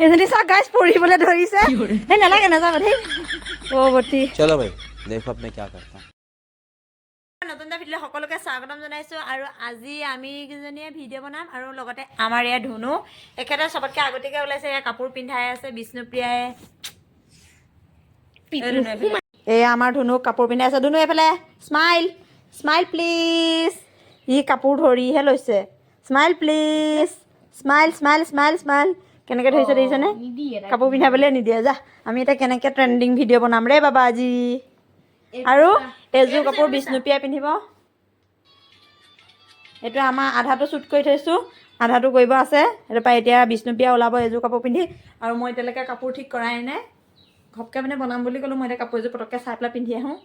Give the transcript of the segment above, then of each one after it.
এজনী চা গাইছ পঢ়িবলৈ ধৰিছে এই নালাগে নাযাব দেই অ বটি চলো ভাই দেখো अब मैं क्या करता हूं নতুন এটা ভিডিঅ' সকলোকে স্বাগতম জনাইছোঁ আৰু আজি আমি কেইজনীয়ে ভিডিঅ' বনাম আৰু লগতে আমাৰ এয়া ধুনু একেটা চবতকৈ আগতীয়াকৈ ওলাইছে এয়া কাপোৰ পিন্ধাই আছে বিষ্ণুপ্ৰিয়াই এয়া আমাৰ ধুনুক কাপোৰ পিন্ধাই আছে ধুনু এইফালে স্মাইল স্মাইল প্লিজ ই কাপোৰ ধৰিহে লৈছে smile please smile smile smile smile কেনেকৈ ধৰিছে দেখিছেনে কাপোৰ পিন্ধাবলৈ নিদিয়ে যা আমি এতিয়া কেনেকৈ ট্ৰেণ্ডিং ভিডিঅ' বনাম ৰে বাবা আজি আৰু এযোৰ কাপোৰ বিষ্ণুপ্ৰিয়াই পিন্ধিব এইটো আমাৰ আধাটো শ্বুট কৰি থৈছোঁ আধাটো কৰিব আছে সেইটো পাই এতিয়া বিষ্ণুপ্ৰিয়া ওলাব এযোৰ কাপোৰ পিন্ধি আৰু মই এতিয়ালৈকে কাপোৰ ঠিক কৰাই নাই ঘপকৈ মানে বনাম বুলি ক'লোঁ মই এতিয়া কাপোৰ এযোৰ পটককৈ চাই পেলাই পিন্ধি আহোঁ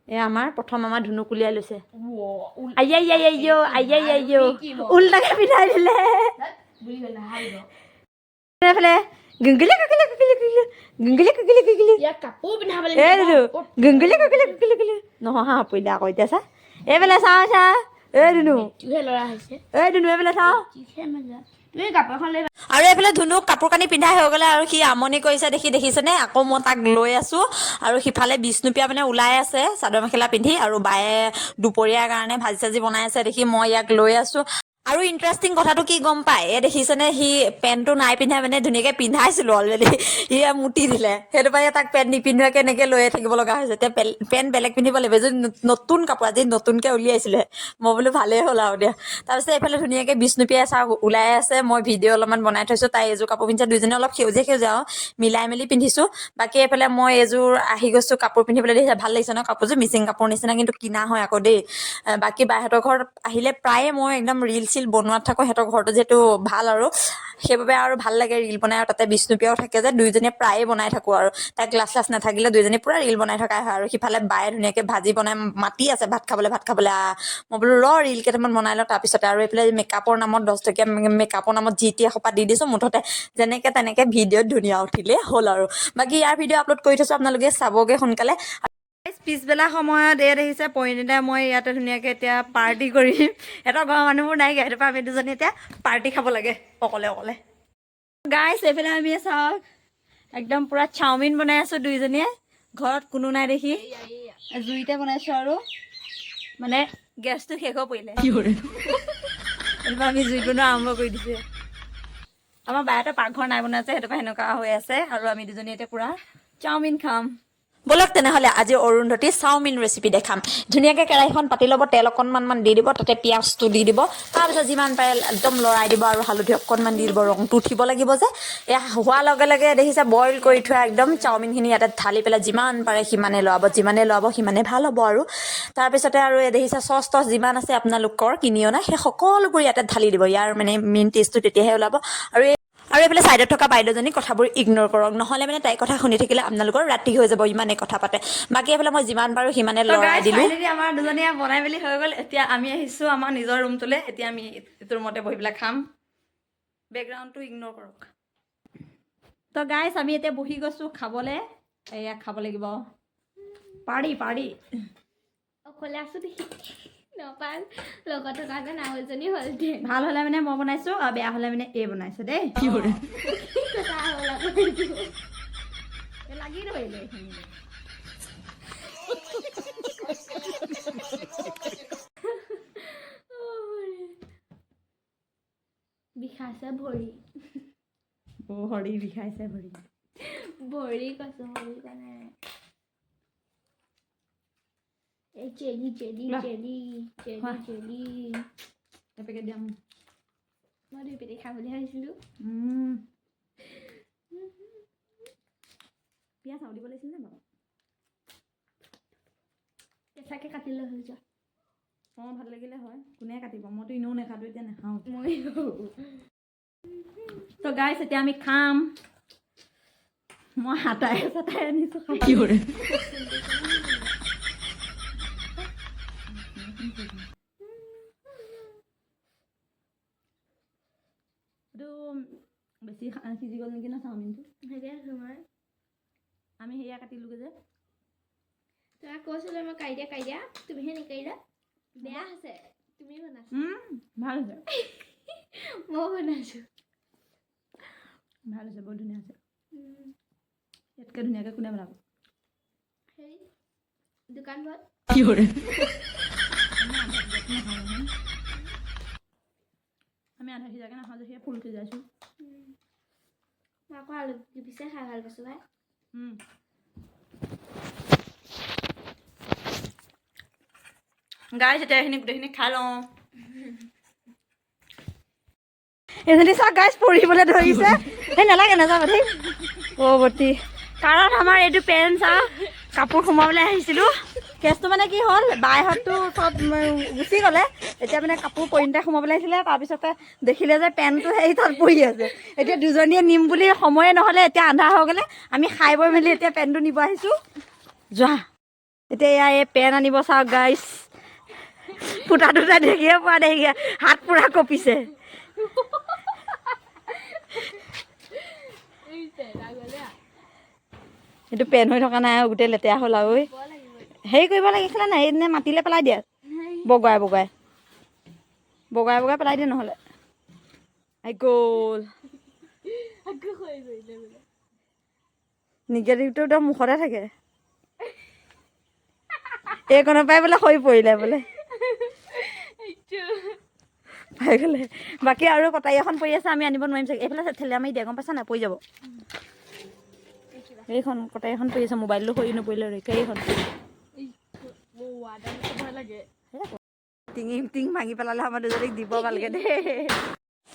এয়া আমাৰ প্ৰথম আমাৰ ধুনুক উলিয়াই লৈছে আইয়া উল্টাকে পিন্ধাই দিলে এইফালে গুংগুলি কুকুলি কুকুলি কুকুলি গুংগুলি কুকুলি কুকুলি এই গুংগুলি কুকুলি কুকুলি কুকুলি নহয় হাঁহ পৰিলে আকৌ এতিয়া চা এইফালে চাওঁ চা এই ধুনু এই ধুনু এইফালে চাওঁ আৰু এইফালে ধুনুক কাপোৰ কানি পিন্ধাই হৈ গ'লে আৰু সি আমনি কৰিছে দেখি দেখিছেনে আকৌ মই তাক লৈ আছোঁ আৰু সিফালে বিষ্ণুপ্ৰিয়া মানে ওলাই আছে চাদৰ মেখেলা পিন্ধি আৰু বায়ে দুপৰীয়াৰ কাৰণে ভাজি চাজি বনাই আছে দেখি মই ইয়াক লৈ আছোঁ আৰু ইণ্টাৰেষ্টিং কথাটো কি গম পায় এই দেখিছেনে সি পেণ্টটো নাই পিন্ধাই মানে ধুনীয়াকৈ পিন্ধাইছিলোঁ অলৰেডি সি মুটি দিলে সেইটো পাই তাক পেণ্ট নিপিন্ধোৱাকৈ এনেকৈ লৈয়ে থাকিব লগা হৈছে এতিয়া পেণ্ট বেলেগ পিন্ধিব লাগিব যদি নতুন কাপোৰ আজি নতুনকৈ উলিয়াইছিলে মই বোলো ভালেই হ'ল আৰু দিয়া তাৰপিছত এইফালে ধুনীয়াকৈ বিষ্ণুপ্ৰিয়াই চাহ ওলাই আছে মই ভিডিঅ' অলপমান বনাই থৈছোঁ তাই এযোৰ কাপোৰ পিন্ধিছে দুইজনী অলপ সেউজীয়া সেউজীয়া আৰু মিলাই মেলি পিন্ধিছোঁ বাকী এইফালে মই এযোৰ আহি গৈছোঁ কাপোৰ পিন্ধিবলৈ দেখিছে ভাল লাগিছে ন কাপোৰযোৰ মিচিং কাপোৰ নিচিনা কিন্তু কিনা হয় আকৌ দেই বাকী বাইহঁতৰ ঘৰত আহিলে প্ৰায়ে মই একদম ৰিল চিল বনোৱাত থাকোঁ সিহঁতৰ ঘৰটো যিহেতু ভাল আৰু সেইবাবে আৰু ভাল লাগে ৰিল বনাই আৰু তাতে বিষ্ণুপ্ৰিয়াও থাকে যে দুইজনীয়ে প্ৰায়ে বনাই থাকোঁ আৰু তাই ক্লাছ চাছ নাথাকিলে দুইজনী পূৰা ৰিল বনাই থকাই হয় আৰু সিফালে বায়ে ধুনীয়াকৈ ভাজি বনাই মাতি আছে ভাত খাবলৈ মই বোলো ৰিল কেইটামান বনাই লওঁ তাৰপিছতে আৰু এইফালে মেকআপৰ নামত 10 টকীয়া মেকআপৰ নামত যি টি এসোপা দি দিছোঁ মুঠতে যেনেকৈ তেনেকৈ ভিডিঅ'ত ধুনীয়া উঠিলেই হ'ল আৰু বাকী ইয়াৰ ভিডিঅ' আপলোড কৰি থৈছোঁ আপোনালোকে চাবগৈ সোনকালে পিছবেলা সময়ত এয়া দেখিছে পৰিণীতাই মই ইয়াতে ধুনীয়াকৈ এতিয়া পাৰ্টি কৰিম সিহঁতৰ ঘৰৰ মানুহবোৰ নাইকিয়া সেইটোৰ পৰা আমি দুজনী এতিয়া পাৰ্টি খাব লাগে অকলে অকলে গাইছ এইফালে আমি চাওক একদম পূৰা চাওমিন বনাই আছোঁ দুইজনীয়ে ঘৰত কোনো নাই দেখি জুইতে বনাইছোঁ আৰু মানে গেছটো শেষ হৈ পৰিলে এইবাৰ আমি জুই বনোৱা আৰম্ভ কৰি দিছোঁ আমাৰ বায়েতে পাকঘৰ নাই বনাইছে সেইটো পৰা সেনেকুৱা হৈ আছে আৰু আমি দুজনী এতিয়া পূৰা চাওমিন খাম বলক তেনেহ'লে আজি অৰুন্ধতী চাওমিন ৰেচিপি দেখাম ধুনীয়াকৈ কেৰাহীখন পাতি ল'ব তেল অকণমান দি দিব তাতে পিঁয়াজটো দি দিব তাৰপিছত যিমান পাৰে একদম লৰাই দিব আৰু হালধি অকণমান দি দিব ৰংটো উঠিব লাগিব যে এয়া হোৱাৰ লগে লগে দেখিছে বইল কৰি থোৱা একদম চাওমিনখিনি ইয়াতে ঢালি পেলাই যিমান পাৰে সিমানে লৰাব সিমানে ভাল হ'ব আৰু তাৰপিছতে আৰু দেখিছে চচ টচ যিমান আছে আপোনালোকৰ কিনি অনা সেই সকলোবোৰ ইয়াতে ঢালি দিব ইয়াৰ মানে মেইন টেষ্টটো তেতিয়াহে ওলাব আৰু এইফালে ছাইডত থকা বাইদেউজনী কথাবোৰ ইগন'ৰ কৰক নহ'লে মানে তাইৰ কথা শুনি থাকিলে আপোনালোকৰ ৰাতি হৈ যাব ইমানে কথা পাতে বাকী এইফালে মই যিমান পাৰোঁ সিমানে লৰাই দিলোঁ আমাৰ দুজনীয়ে বনাই মেলি হৈ গ'ল এতিয়া আমি আহিছোঁ আমাৰ নিজৰ ৰুমটোলৈ এতিয়া আমি এইটো ৰুমতে বহি পেলাই খাম বেকগ্ৰাউণ্ডটো ইগন'ৰ কৰক তো গাইছ আমি এতিয়া বহি গৈছোঁ খাবলৈ এয়া খাব লাগিব পাৰি অকলে আছোঁ দেখি নপাল লগত থকাকৈ নাও এজনী হ'ল ভাল হ'লে মানে মই বনাইছোঁ আৰু বেয়া হ'লে মানে এই বনাইছোঁ দেই লাগি ধৰিলে বিষাইছে ভৰি বিষাইছে ভৰি কৈছোঁ ভৰি কাৰণে এই চেলি এপেকেট দিয়াম মই 2 পেটি খাম বুলি ভাবিছিলোঁ পিঁয়াজ চাউ দিব লাগিছিল নে বাৰু কেঁচাকৈ কাটি লৈ হৈ যোৱা অঁ ভাল লাগিলে হয় কোনে কাটিব মইতো এনেও নেখাওঁ এতিয়া নাখাওঁ তো গাইছ এতিয়া আমি খাম মই হাতাই আনিছোঁ এইটো বেছি সিজি গ'ল নেকি ন চাওমিনটো আমি সেয়া কাটিলোগৈ যে তোমাক কৈছিলোঁ মই কাই দিয়া তুমিহে নিকাৰিলা বেয়া আছে তুমি বনাইছা ভাল হৈছে মই বনাইছোঁ ভাল হৈছে, বহুত ধুনীয়া আছে। ইয়াতকৈ ধুনীয়াকৈ কোনে বনাব? হেৰি দোকানবোৰত কি কৰে? আমি আধা সিজাকে নাখাওঁ যে, সেয়া ফুল সিজাইছোঁ। মই আকৌ আলু পিছে খাই ভাল পাইছোঁ ভাই। গাইছ এতিয়া এইখিনি গোটেইখিনি খাই লওঁ। এইজনী চাওক গাইছ পঢ়িবলৈ ধৰিছে। এই নালাগে নাযাব দেই বতী, কাৰণ আমাৰ এইটো পেণ্ট চাওক কাপোৰ সোমাবলৈ আহিছিলোঁ। কেছটো মানে কি হ'ল, বাইহঁতটো চব গুচি গ'লে, এতিয়া মানে কাপোৰ পৰিণতে সোমাবলৈ আহিছিলে। তাৰপিছতে দেখিলে যে পেণ্টটো সেই তাত পৰি আছে। এতিয়া দুজনীয়ে নিম বুলি সময়ে নহ'লে, এতিয়া আন্ধাৰ হৈ গ'লে। আমি খাই বৈ মেলি এতিয়া পেণ্টটো নিব আহিছোঁ। যোৱা এতিয়া এয়া এই পেণ্ট আনিব চাওক গাইছ। ফুটা টুটা দেখিয়ে পোৱা নাই, হাত পুৰা কঁপিছে। এইটো পেন হৈ থকা নাই আৰু গোটেই লেতেৰা হ'ল আৰু। হেৰি কৰিব লাগিছিলে নাই, এইদিনে মাতিলে পেলাই দিয়ে বগুৱাই বগুৱাই বগুৱাই বগুৱাই পেলাই দিয়ে নহ'লে। আই গ'ল নিগেটিভটো একদম মুখতে থাকে। এইকণৰ পৰাই বোলে সৰি পৰিলে বোলে পাই গ'লে। বাকী আৰু কটাৰী এখন পৰি আছে, আমি আনিব নোৱাৰিম চাগে। এইফালে ঠেলা মাৰি দিয়া, গম পাইছা নাই? পৰি যাব। এইখন কটাৰী এখন পৰি আছে, মোবাইলটো সৰি নপৰিলে ৰক্ষা। এইখন টিঙি টিং ভাঙি পেলালে আমাৰ দুজনীক দিব ভালকে দেই।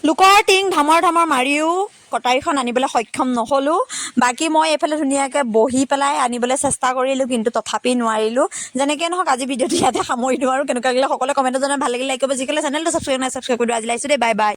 লোকৰ টিং ধামৰ ধামৰ মাৰিও কটাৰীখন আনিবলৈ সক্ষম নহ'লোঁ। বাকী মই এইফালে ধুনীয়াকৈ বহি পেলাই আনিবলৈ চেষ্টা কৰিলোঁ, কিন্তু তথাপি নোৱাৰিলোঁ। যেনেকৈ নহওক আজি ভিডিঅ'টো ইয়াতে সামৰি দিওঁ আৰু কেনেকুৱা লাগিলে সকলোৱে কমেণ্টত জনাই। ভাল লাগিলে লাইক কৰিব, যিসকলে চেনেলটো ছাবস্ক্ৰাইব নাই ছাবস্ক্ৰাইব কৰি দিওঁ। আজি আহিছোঁ দেই, বাই বাই।